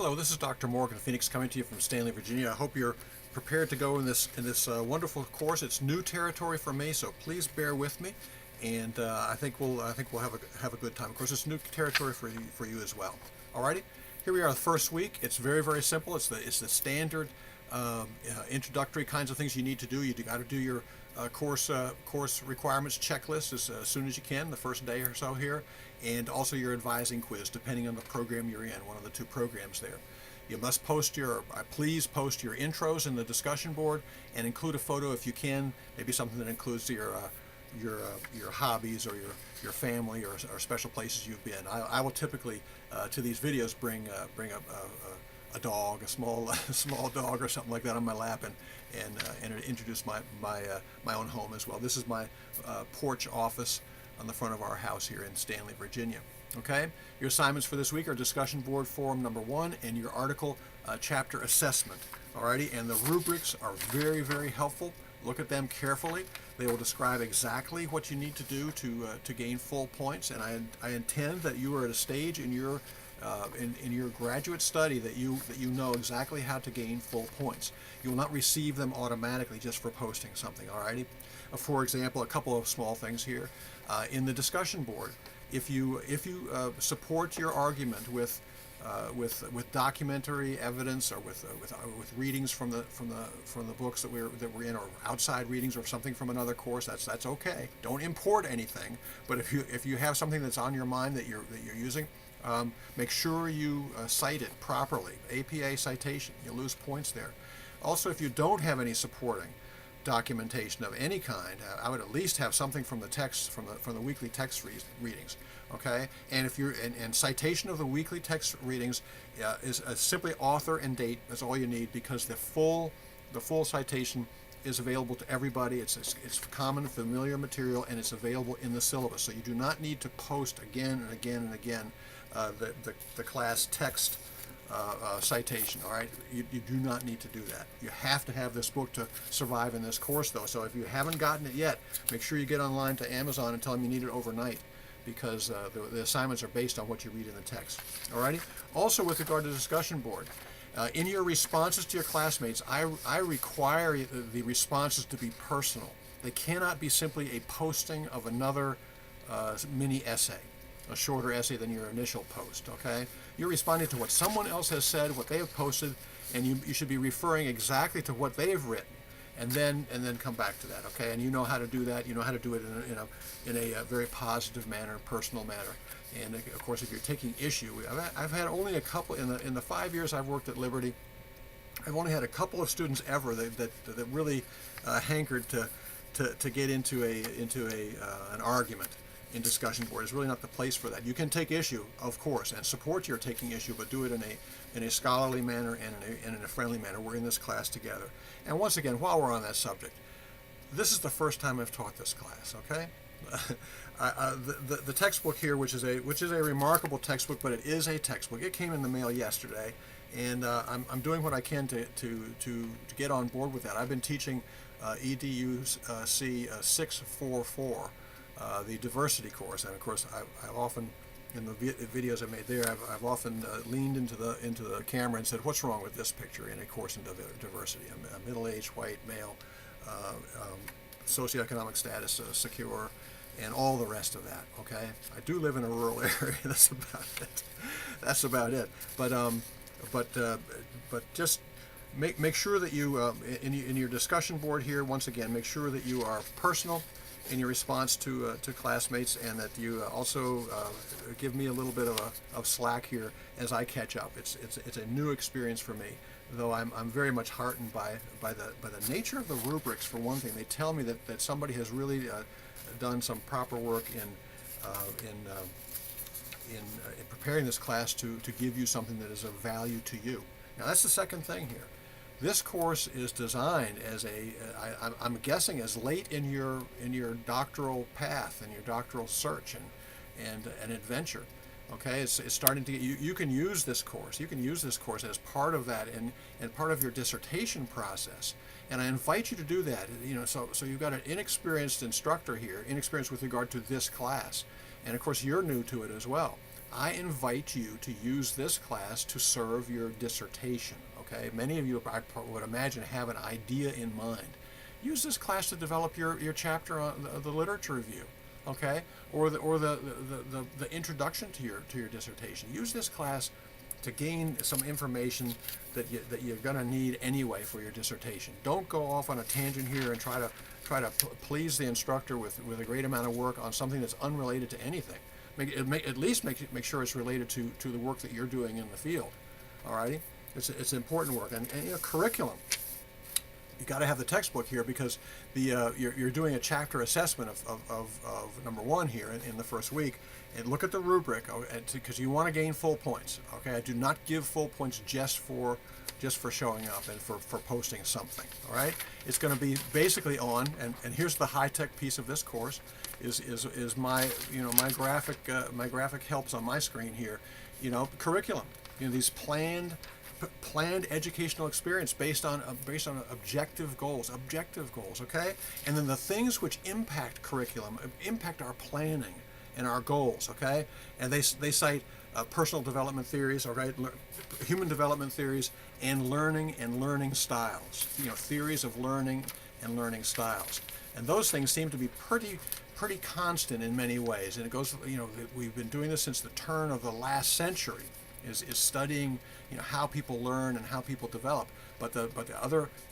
Hello, this is Dr. Morgan Phoenix coming to you from Stanley, Virginia. I hope you're prepared to go in this wonderful course. It's new territory for me, so please bear with me, and I think we'll have a good time. Of course, it's new territory for you as well. Alrighty, here we are, the first week. It's very simple. It's the standard introductory kinds of things you need to do. You got to do your course requirements checklist as soon as you can, the first day or so here, and also your advising quiz, depending on the program you're in, one of the two programs there. You must post please post your intros in the discussion board, and include a photo if you can, maybe something that includes your hobbies or your family or special places you've been. I will typically to these videos bring a dog, a small dog or something like that on my lap, and introduce my own home as well. This is my porch office on the front of our house here in Stanley, Virginia. Okay, your assignments for this week are discussion board forum number 1 and your article chapter assessment. Alrighty, and the rubrics are very helpful. Look at them carefully. They will describe exactly what you need to do to gain full points, and I intend that you are at a stage in your graduate study that you know exactly how to gain full points. You will not receive them automatically just for posting something. Alrighty. For example, a couple of small things here in the discussion board. If you support your argument with documentary evidence or with readings from the books that we're in, or outside readings or something from another course, that's okay. Don't import anything. But if you have something that's on your mind that you're using, make sure you cite it properly. APA citation. You lose points there. Also, if you don't have any supporting documentation of any kind, I would at least have something from the text, from the weekly text readings. Okay, and if you're and citation of the weekly text readings is simply author and date. That's all you need, because the full citation is available to everybody. It's common, familiar material, and it's available in the syllabus. So you do not need to post again and again the class text citation. All right, you do not need to do that. You have to have this book to survive in this course, though. So if you haven't gotten it yet, make sure you get online to Amazon and tell them you need it overnight, because the assignments are based on what you read in the text. Alrighty. Also, with regard to the discussion board, in your responses to your classmates, I require the responses to be personal. They cannot be simply a posting of another mini essay, a shorter essay than your initial post. Okay, you're responding to what someone else has said, what they have posted, and you should be referring exactly to what they have written, and then come back to that. Okay, and you know how to do that. You know how to do it in a very positive manner, personal manner. And of course, if you're taking issue, I've had only a couple in the 5 years I've worked at Liberty. I've only had a couple of students ever that really hankered to get into an argument in discussion board. Is really not the place for that. You can take issue, of course, and support your taking issue, but do it in a scholarly manner and in a friendly manner. We're in this class together. And once again, while we're on that subject, this is the first time I've taught this class. Okay, the textbook here, which is a remarkable textbook, but it is a textbook. It came in the mail yesterday, and I'm doing what I can to get on board with that. I've been teaching EDUC 644. The diversity course, and of course I've often, in the videos I've made there, I've often leaned into the camera and said, what's wrong with this picture in a course in diversity? A middle-aged white male, socioeconomic status secure, and all the rest of that. Okay, I do live in a rural area. That's about it. But just make sure that you in your discussion board here, once again, make sure that you are personal in your response to classmates, and that you also give me a little bit of slack here as I catch up. It's a new experience for me, though I'm very much heartened by the nature of the rubrics. For one thing, they tell me that somebody has really done some proper work in preparing this class to give you something that is of value to you. Now, that's the second thing here. This course is designed as I'm guessing, as late in your doctoral path and your doctoral search and adventure. Okay, it's starting to get you can use this course. You can use this course as part of that and part of your dissertation process. And I invite you to do that. So you've got an inexperienced instructor here, inexperienced with regard to this class, and of course you're new to it as well. I invite you to use this class to serve your dissertation. Okay, many of you, I would imagine, have an idea in mind. Use this class to develop your chapter on the literature review, okay, or the introduction to your dissertation. Use this class to gain some information that you're going to need anyway for your dissertation. Don't go off on a tangent here and try to please the instructor with a great amount of work on something that's unrelated to anything. At least make sure it's related to the work that you're doing in the field. All righty, it's important work, and curriculum. You got to have the textbook here because you're doing a chapter assessment of number 1 here in the first week, and look at the rubric because you want to gain full points. Okay, I do not give full points just for showing up and for posting something. All right, it's going to be basically on, and here's the high tech piece of this course is my my graphic helps on my screen here. Curriculum. These planned educational experience based on objective goals, okay? And then the things which impact curriculum, impact our planning and our goals, okay? And they cite personal development theories, okay, human development theories, and learning styles, theories of learning and learning styles. And those things seem to be pretty constant in many ways. And it goes, we've been doing this since the turn of the last century, is studying how people learn and how people develop, but the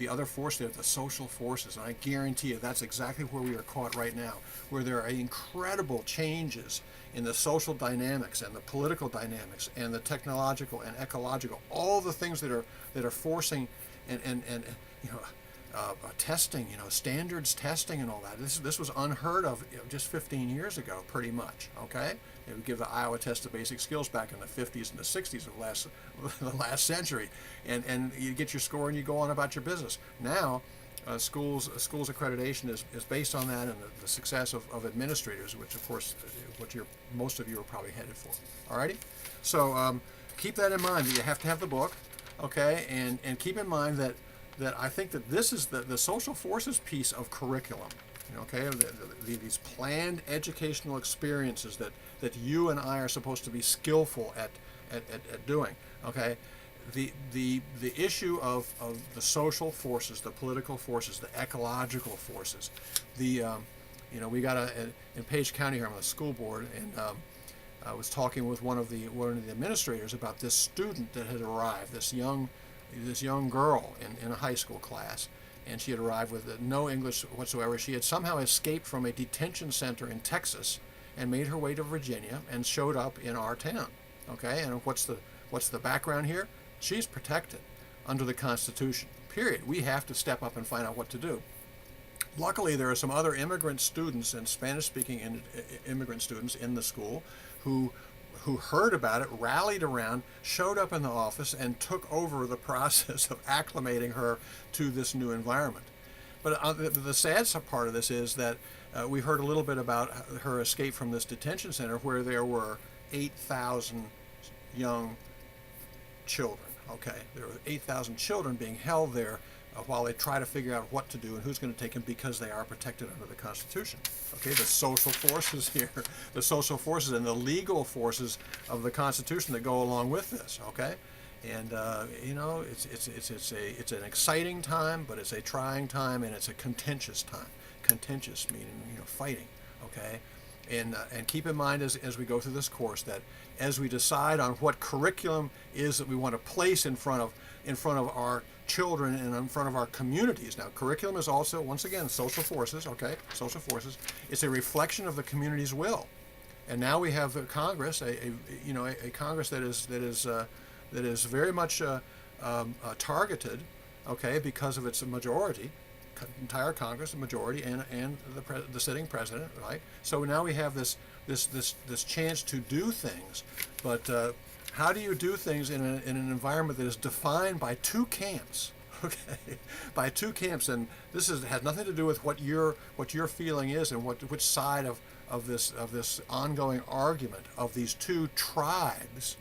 other force there, the social forces, and I guarantee you that's exactly where we are caught right now, where there are incredible changes in the social dynamics and the political dynamics and the technological and ecological, all the things that are forcing and testing, standards testing and all that. This was unheard of just 15 years ago, pretty much. Okay, they would give the Iowa Test of Basic Skills back in the 50s and the 60s of the last century, and you get your score and you go on about your business. Now, schools accreditation is based on that and the success of administrators, which of course, most of you are probably headed for. Alrighty, so keep that in mind that you have to have the book, okay, and keep in mind that I think that this is the social forces piece of curriculum. Okay, these planned educational experiences that you and I are supposed to be skillful at doing. Okay, the issue of the social forces, the political forces, the ecological forces. We got in Page County here, I'm on the school board, and I was talking with one of the administrators about this student that had arrived, this young girl in a high school class, and she had arrived with no English whatsoever. She had somehow escaped from a detention center in Texas and made her way to Virginia and showed up in our town. Okay, and what's the background here? She's protected under the Constitution. Period. We have to step up and find out what to do. Luckily, there are some other immigrant students and Spanish-speaking immigrant students in the school who heard about it, rallied around, showed up in the office, and took over the process of acclimating her to this new environment. But the sad part of this is that we heard a little bit about her escape from this detention center where there were 8,000 young children. Okay, there were 8,000 children being held there while they try to figure out what to do and who's going to take them because they are protected under the Constitution. Okay, the social forces here, the social forces and the legal forces of the Constitution that go along with this. Okay, and it's an exciting time, but it's a trying time, and it's a contentious time. Contentious meaning fighting. Okay, and keep in mind as we go through this course that as we decide on what curriculum is that we want to place in front of our children and in front of our communities. Now, curriculum is also, once again, social forces. Okay, social forces. It's a reflection of the community's will, and now we have a Congress, a Congress that is very much targeted. Okay, because of its majority. Entire Congress, the majority, and the sitting president, right? So now we have this chance to do things, but how do you do things in an environment that is defined by two camps? Okay, by two camps, and this has nothing to do with what your feeling is and which side of this ongoing argument of these two tribes.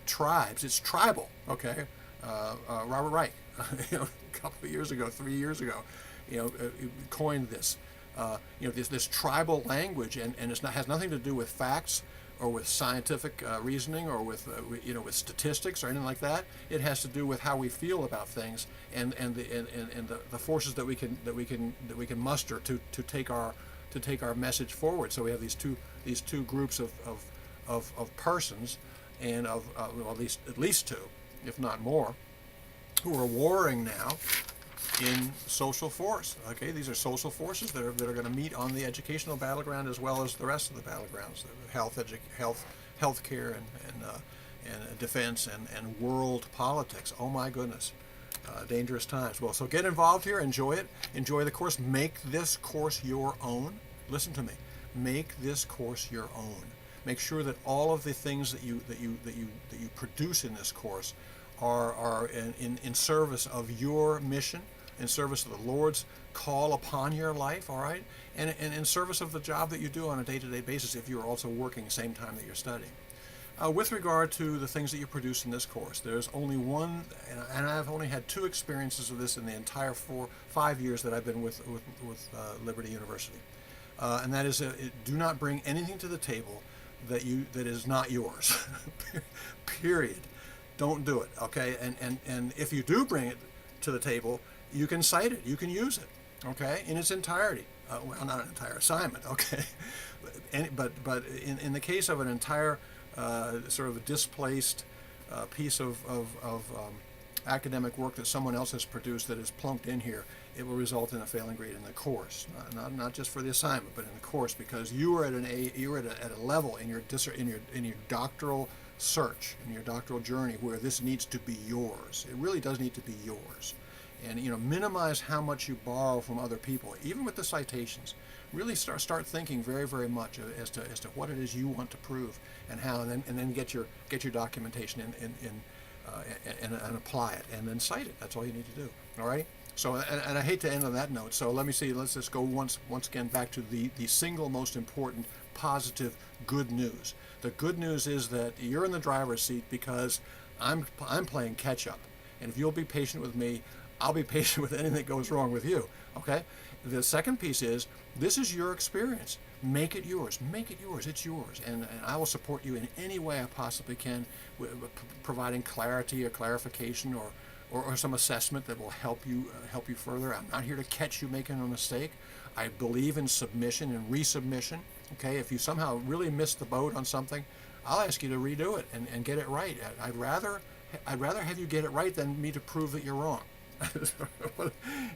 It's tribal. Okay, Robert Reich, a couple of years ago, 3 years ago. Coined this, this tribal language, and has nothing to do with facts with scientific reasoning, or with with statistics or anything like that. It has to do with how we feel about things, and the forces that we can muster to take our message forward. So we have these two groups of persons, and well, at least two, if not more, who are warring now in social force. Okay, these are social forces that are going to meet on the educational battleground as well as the rest of the battlegrounds: healthcare, and defense, and world politics. Oh my goodness, dangerous times. Well, so get involved here. Enjoy it. Enjoy the course. Make this course your own. Listen to me. Make this course your own. Make sure that all of the things that you produce in this course are in service of your mission, in service of the Lord's call upon your life, all right, and in service of the job that you do on a day-to-day basis if you're also working the same time that you're studying. With regard to the things that you produce in this course, there's only one, and I've only had two experiences of this in the entire 5 years that I've been with Liberty University, and that is, do not bring anything to the table that is not yours. Period. Don't do it. Okay, and if you do bring it to the table, you can cite it, you can use it, okay, in its entirety. Well, not an entire assignment, okay, but in the case of an entire sort of displaced piece of academic work that someone else has produced that is plunked in here, it will result in a failing grade in the course, not just for the assignment, but in the course, because you are at a level in your doctoral search, in your doctoral journey, where this needs to be yours. It really does need to be yours. And minimize how much you borrow from other people, even with the citations. Really start thinking very, very much as to what it is you want to prove and how, and then get your documentation and apply it, and then cite it. That's all you need to do. All right. So, and I hate to end on that note. So let me see. Let's just go once again back to the single most important positive good news. The good news is that you're in the driver's seat because I'm playing catch up, and if you'll be patient with me, I'll be patient with anything that goes wrong with you, okay? The second piece is, this is your experience. Make it yours. Make it yours. It's yours. And I will support you in any way I possibly can, providing clarity or clarification or some assessment that will help you further. I'm not here to catch you making a mistake. I believe in submission and resubmission, okay? If you somehow really missed the boat on something, I'll ask you to redo it and get it right. I'd rather have you get it right than me to prove that you're wrong.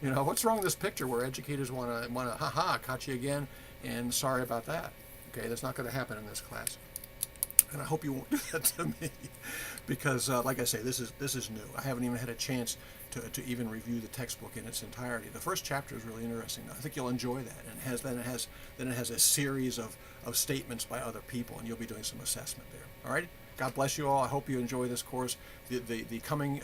What's wrong with this picture where educators want to caught you again, and sorry about that. Okay, that's not going to happen in this class, and I hope you won't do that to me, because like I say, this is new. I haven't even had a chance to even review the textbook in its entirety. The first chapter is really interesting. I think you'll enjoy that, and it has a series of statements by other people, and you'll be doing some assessment there. All right. God bless you all. I hope you enjoy this course. The coming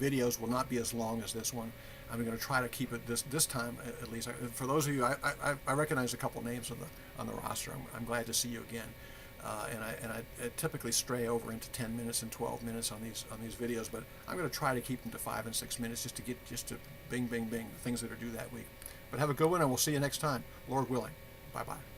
videos will not be as long as this one. I'm going to try to keep it this time at least. For those of you, I recognize a couple names on the roster. I'm glad to see you again. And I typically stray over into 10 minutes and 12 minutes on these videos, but I'm going to try to keep them to 5 and 6 minutes just to bing, bing, bing, the things that are due that week. But have a good one, and we'll see you next time, Lord willing. Bye-bye.